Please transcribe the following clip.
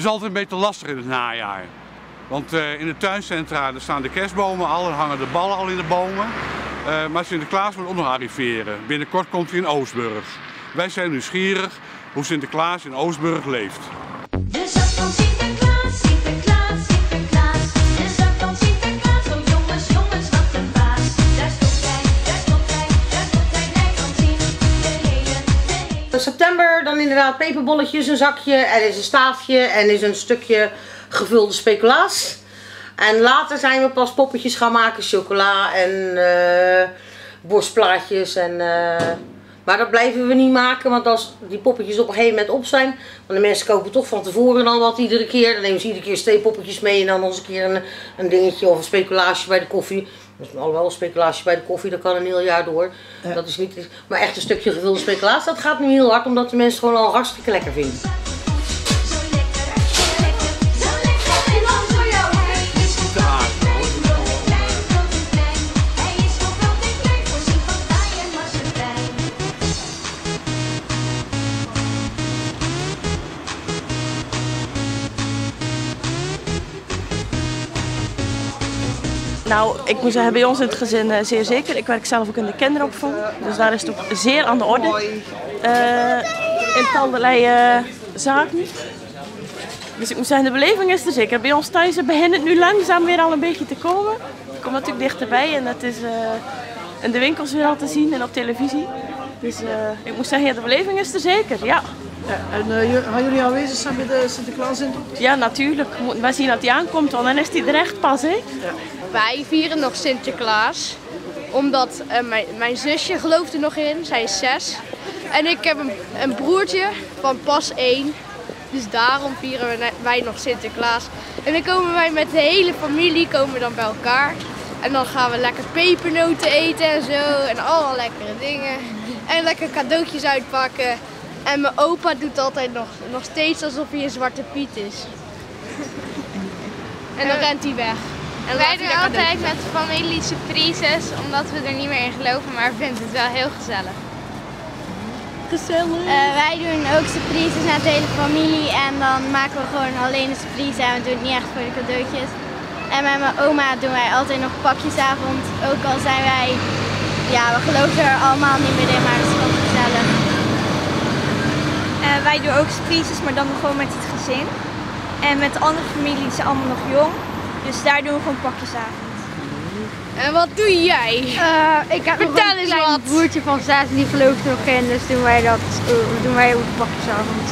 is altijd een beetje lastig in het najaar. Want in de tuincentra staan de kerstbomen al en hangen de ballen al in de bomen. Maar Sinterklaas moet ook nog arriveren. Binnenkort komt hij in Oostburg. Wij zijn nieuwsgierig hoe Sinterklaas in Oostburg leeft. De zak van Sinterklaas, Sinterklaas, Sinterklaas. De zak van Sinterklaas, oh jongens, jongens, wat een baas. Daar stond hij, daar stond hij, daar stond hij, hij kan zien. De hele. In september dan inderdaad peperbolletjes, een zakje, er is een staafje en er is een stukje gevulde speculaas. En later zijn we pas poppetjes gaan maken, chocola en borstplaatjes. Maar dat blijven we niet maken, want als die poppetjes op een gegeven moment op zijn, want de mensen kopen toch van tevoren al wat iedere keer. Dan nemen ze iedere keer 2 poppetjes mee en dan nog eens een keer een dingetje of een speculaasje bij de koffie. Dus alhoewel een speculaasje bij de koffie, dat kan een heel jaar door. Ja. Dat is niet, maar echt een stukje gevulde speculaas, dat gaat nu heel hard, omdat de mensen het gewoon al hartstikke lekker vinden. Nou, ik moet zeggen, bij ons in het gezin zeer zeker. Ik werk zelf ook in de kinderopvang, dus daar is het ook zeer aan de orde. In talrij zaken. Dus ik moet zeggen, de beleving is er zeker. Bij ons thuis begint het nu langzaam weer al een beetje te komen. Het komt natuurlijk dichterbij en het is in de winkels weer al te zien en op televisie. Dus ik moet zeggen, ja, de beleving is er zeker, ja. Ja, en gaan jullie aanwezig zijn bij de Sinterklaas in? Ja, natuurlijk. We moeten maar zien dat hij aankomt, want dan is hij er echt pas, hè? Ja. Wij vieren nog Sinterklaas, omdat mijn zusje gelooft er nog in, zij is 6. En ik heb een broertje van pas 1, dus daarom vieren wij nog Sinterklaas. En dan komen wij met de hele familie komen dan bij elkaar. En dan gaan we lekker pepernoten eten en zo, en allemaal lekkere dingen. En lekker cadeautjes uitpakken. En mijn opa doet altijd nog steeds alsof hij een zwarte Piet is. En dan rent hij weg. En wij doen altijd met familie surprises, omdat we er niet meer in geloven, maar we vinden het wel heel gezellig. Gezellig? Wij doen ook surprises met de hele familie en dan maken we gewoon alleen een surprise en we doen het niet echt voor de cadeautjes. En met mijn oma doen wij altijd nog pakjesavond, ook al zijn wij, ja, we geloven er allemaal niet meer in, maar het is gewoon gezellig. Wij doen ook surprises, maar dan gewoon met het gezin. En met de andere familie zijn allemaal nog jong. Dus daar doen we gewoon pakjesavond. En wat doe jij? Ik heb Vertel eens een klein wat. broertje van 6 die gelooft er nog in, dus doen wij ook pakjesavond.